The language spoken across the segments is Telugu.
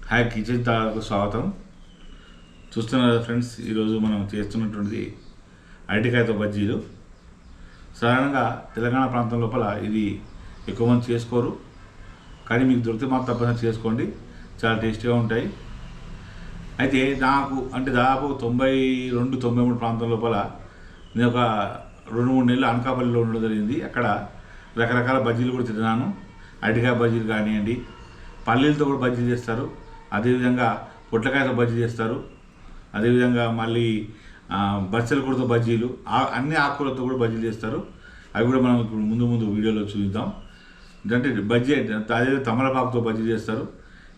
హాయ్ కిచెన్ తాకు స్వాగతం. చూస్తున్నారు కదా ఫ్రెండ్స్, ఈరోజు మనం చేస్తున్నటువంటిది అరటికాయతో బజ్జీలు. సాధారణంగా తెలంగాణ ప్రాంతం లోపల ఇది ఎక్కువ మంది చేసుకోరు, కానీ మీకు దొరికితే మాత్రం తప్పకుండా చేసుకోండి, చాలా టేస్టీగా ఉంటాయి. అయితే నాకు దాదాపు 92-93 ప్రాంతం లోపల నేను ఒక 2-3 నెలలు అనకాపల్లిలో ఉండడం జరిగింది. అక్కడ రకరకాల బజ్జీలు కూడా తిన్నాను. అరటికాయ బజ్జీలు కానివ్వండి, పల్లీలతో కూడా బజ్జీలు చేస్తారు, అదేవిధంగా పొట్లకాయతో బజ్జీ చేస్తారు, అదేవిధంగా మళ్ళీ బచ్చల కూరతో బజ్జీలు, అన్ని ఆకుకూరలతో కూడా బజ్జీలు చేస్తారు. అవి కూడా మనం ఇప్పుడు ముందు వీడియోలో చూద్దాం. అంటే బజ్జీ అదే తమలపాకుతో బజ్జీ చేస్తారు.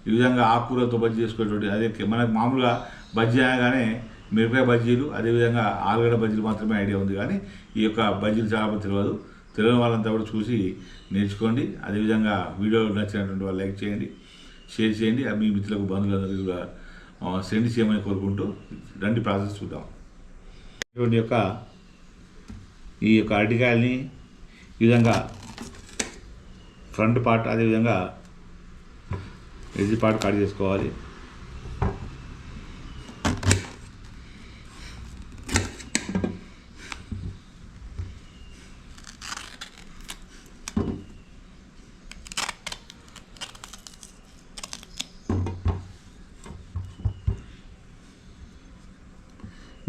ఈ విధంగా ఆకుకూరలతో బజ్జీ చేసుకునేటువంటి అదే మనకు మామూలుగా బజ్జీ అనగానే మిరపకాయ బజ్జీలు, అదేవిధంగా ఆలుగడ్డ బజ్జీలు మాత్రమే ఐడియా ఉంది, కానీ ఈ యొక్క బజ్జీలు చాలా తెలియదు. తెలియని వాళ్ళంతా కూడా చూసి నేర్చుకోండి. అదేవిధంగా వీడియో నచ్చినటువంటి వాళ్ళు లైక్ చేయండి, షేర్ చేయండి, మీ మిత్రులకు బంధువులందరికీ కూడా సెండ్ చేయమని కోరుకుంటూ రండి ప్రాసెస్ చూద్దాం. ఈ యొక్క అరటికాయల్ని ఈ విధంగా ఫ్రంట్ పార్ట్, అదేవిధంగా ఎడ్జ్ పార్ట్ కట్ చేసుకోవాలి.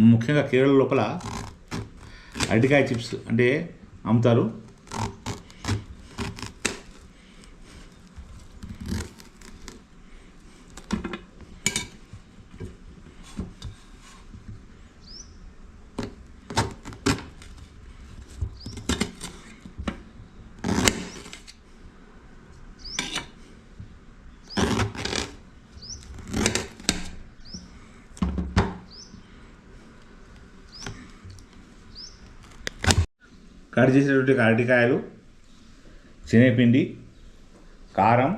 ముఖ్యంగా కేరళ లోపల అరటికాయ చిప్స్ అంటే అమ్ముతారు. కట్ చేసినటువంటి అరటికాయలు, శనగపిండి, కారం,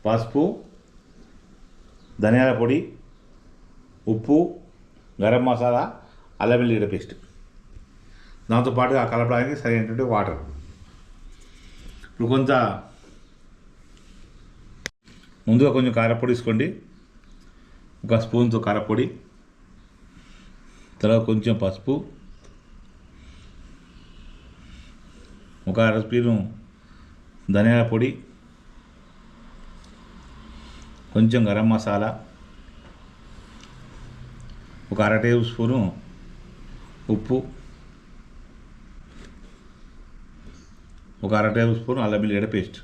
పసుపు, ధనియాల పొడి, ఉప్పు, గరం మసాలా, అల్లం వెల్లుల్లి పేస్ట్, దాంతోపాటుగా కలపడానికి సరైనటువంటి వాటర్. ఇప్పుడు ముందుగా కొంచెం కారపొడి తీసుకోండి, ఒక స్పూన్తో కారపొడి, తర్వాత కొంచెం పసుపు, ఒక అర స్పూను ధనియాల పొడి, కొంచెం గరం మసాలా, ఒక అర టేబుల్ స్పూను ఉప్పు, ఒక అర టేబుల్ స్పూన్ అల్లం వెల్లుల్లి పేస్ట్.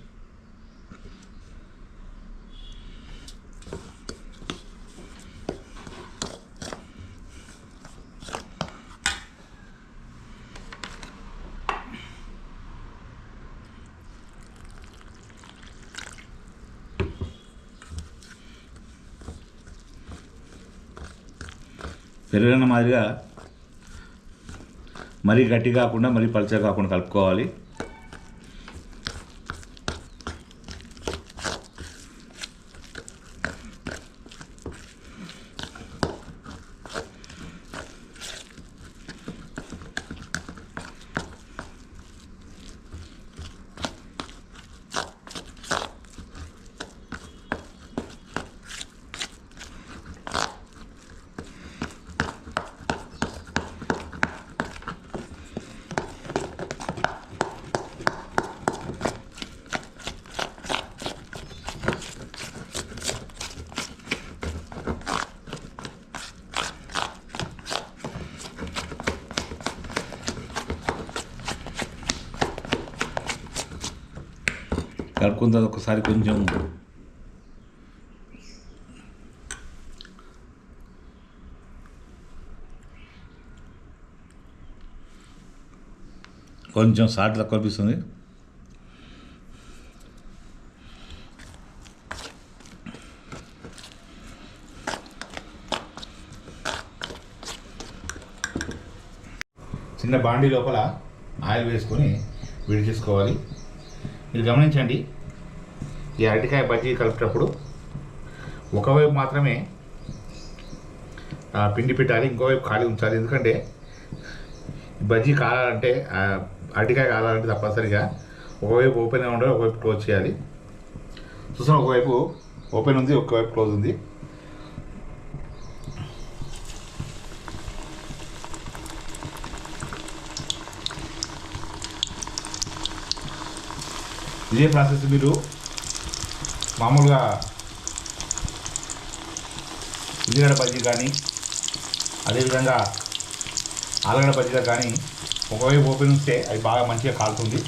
పెరుగన్న మాదిరిగా మరీ గట్టి కాకుండా మరీ పలుచగా కాకుండా కలుపుకోవాలి. కలుపుకున్న తర్వాత ఒకసారి కొంచెం సాల్ట్ తక్కువ అనిపిస్తుంది. చిన్న బాండీ లోపల ఆయిల్ వేసుకొని వేడి చేసుకోవాలి. మీరు గమనించండి, ఈ అరటికాయ బజ్జీ కలిపేటప్పుడు ఒకవైపు మాత్రమే పిండి పెట్టాలి, ఇంకోవైపు ఖాళీ ఉంచాలి. ఎందుకంటే బజ్జీ కాలాలంటే, అరటికాయ కాలాలంటే తప్పనిసరిగా ఒకవైపు ఓపెన్గా ఉండాలి, ఒకవైపు క్లోజ్ చేయాలి. చూసాం, ఒకవైపు ఓపెన్ ఉంది, ఒకవైపు క్లోజ్ ఉంది. ఇదే ప్రాసెస్ మీరు మామూలుగా ఉల్లిగడ్డ బజ్జీ కానీ అదేవిధంగా ఆలుగడ్డ బజ్జీలో కానీ ఒకవైపు ఓపెన్ ఉంటే అది బాగా మంచిగా కాలుతుంది.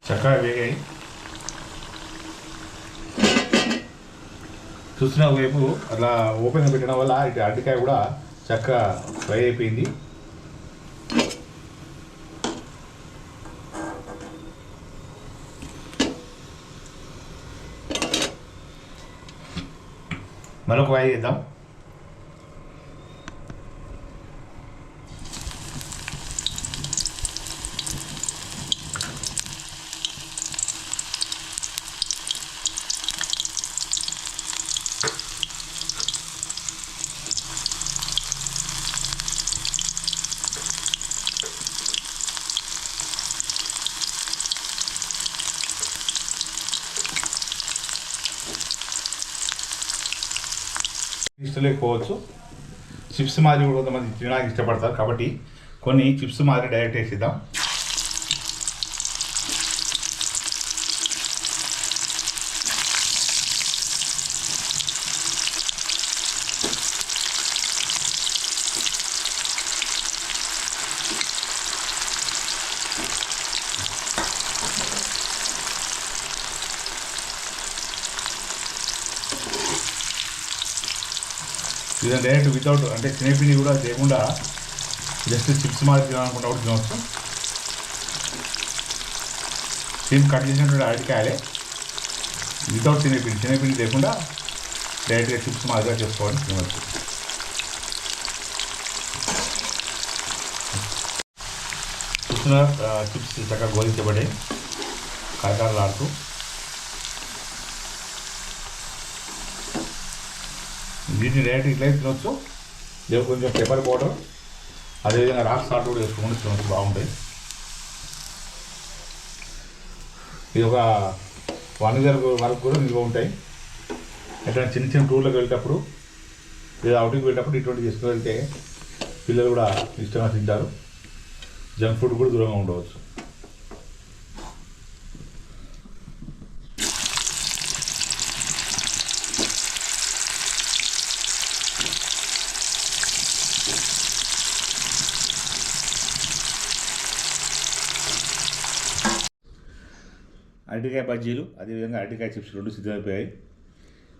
చక్కగా వేగాయి. చూసిన వైపు అలా ఓపెన్గా పెట్టడం వల్ల ఇటు అరటికాయ కూడా చక్కగా ఫ్రై అయిపోయింది. మరొక ఫ్రై చేద్దాం. ఇష్టలేకపోవచ్చు, చిప్స్ మాదిరి కూడా కొంతమంది తినడానికి ఇష్టపడతారు కాబట్టి కొన్ని చిప్స్ మాదిరి డైరెక్ట్ వేసిద్దాం. ఇది డైరెక్ట్ వితౌట్ అంటే శనగపిండి కూడా లేకుండా జస్ట్ చిప్స్ మాదిరి తినాలనుకుంటా కూడా తినవచ్చు. సేమ్ కట్ చేసినటువంటి అరటికాయలే వితౌట్ శనగపిండి లేకుండా డైరెక్ట్గా చిప్స్ మాదిరిగా చేసుకోవాలని తినవచ్చు. చూస్తున్న చిప్స్ చక్కగా గోలించబడ్డాయి కారకారలాడుతూ. వీటిని డైరెక్ట్ ఇట్లా తినవచ్చు. లేదు కొంచెం పెప్పర్ పౌడర్ అదేవిధంగా రాక్ సాల్ట్ కూడా వేసుకొని తినవచ్చు, బాగుంటాయి. ఇది ఒక 1 year వరకు కూడా నిల్వ ఉంటాయి. ఎట్లా చిన్న చిన్న టూర్లకు వెళ్ళేటప్పుడు లేదా అవుటింగ్ వెళ్ళేటప్పుడు ఇటువంటి తీసుకుని వెళ్తే పిల్లలు కూడా ఇష్టంగా తింటారు. జంక్ ఫుడ్ కూడా దూరంగా ఉండవచ్చు. అరటికాయ బజ్జీలు అదేవిధంగా అరటికాయ చిప్స్ రెండు సిద్ధమైపోయాయి.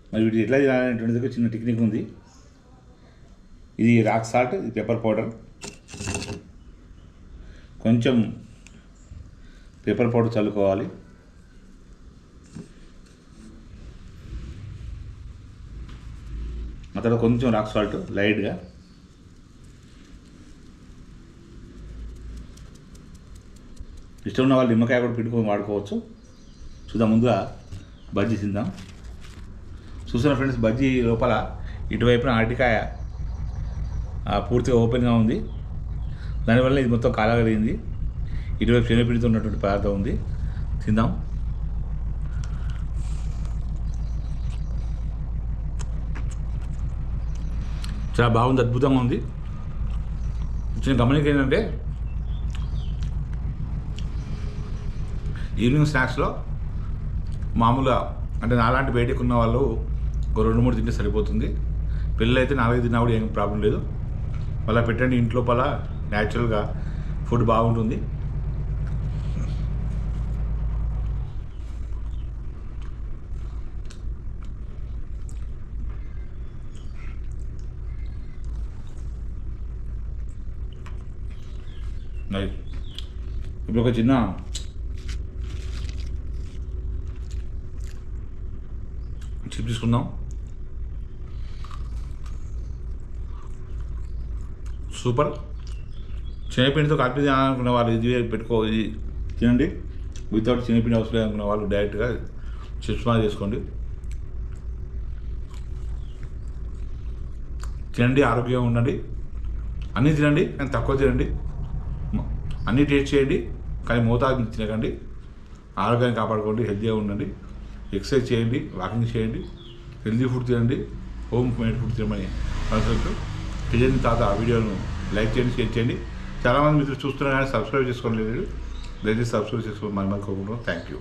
మరి వీటి ఎట్లా తినాలనేటువంటిది చిన్న టెక్నిక్ ఉంది. ఇది రాక్ సాల్ట్, ఇది పెప్పర్ పౌడర్. కొంచెం పెప్పర్ పౌడర్ చల్లుకోవాలి. ఆ తర్వాత కొంచెం రాక్ సాల్ట్ లైట్గా. ఇష్టం ఉన్న వాళ్ళు నిమ్మకాయ కూడా పిండుకొని వాడుకోవచ్చు. చూద్దాం, ముందుగా బజ్జీ తిందాం. చూసిన ఫ్రెండ్స్, బజ్జీ లోపల ఇటువైపున అరటికాయ పూర్తిగా ఓపెన్గా ఉంది. దానివల్ల ఇది మొత్తం కాలగలిగింది. ఇటువైపు శనగపిండితో ఉన్నటువంటి పదార్థం ఉంది. తిందాం. చాలా బాగుంది, అద్భుతంగా ఉంది. చిన్న గమనిక ఏంటంటే ఈవినింగ్ స్నాక్స్లో మామూలుగా అంటే నాలాంటి బయటకు ఉన్న వాళ్ళు ఒక 2-3 తింటే సరిపోతుంది. పిల్లలు అయితే 4 తిన్నా కూడా ఏం ప్రాబ్లం లేదు. అలా పెట్టండి, ఇంట్లో పలా న్యాచురల్గా ఫుడ్ బాగుంటుంది. నైస్. ఇప్పుడు ఒక చిన్న చిప్ తీసుకుందాం. సూపర్. శనగపిండితో కలిపి అనుకున్న వాళ్ళు ఇది పెట్టుకోవాలి, తినండి. వితౌట్ శనగపిండి అవసరం లేదనుకున్న వాళ్ళు డైరెక్ట్గా చిప్స్ మాది చేసుకోండి, తినండి. ఆరోగ్యంగా ఉండండి. అన్నీ తినండి కానీ తక్కువ తినండి. అన్నీ టేస్ట్ చేయండి కానీ మోతాదు తినకండి. ఆరోగ్యాన్ని కాపాడుకోండి, హెల్తీగా ఉండండి. ఎక్సర్సైజ్ చేయండి, వాకింగ్ చేయండి, హెల్తీ ఫుడ్ తినండి, హోమ్ మేడ్ ఫుడ్ తినమని మనసు తెలియని తాత ఆ వీడియోను లైక్ చేయండి, షేర్ చేయండి. చాలామంది మీరు చూస్తున్నారు కానీ సబ్స్క్రైబ్ చేసుకోలేదు. దయచేసి సబ్స్క్రైబ్ చేసుకోవాలి. మరి కోరుకుంటున్నాం. Thank you.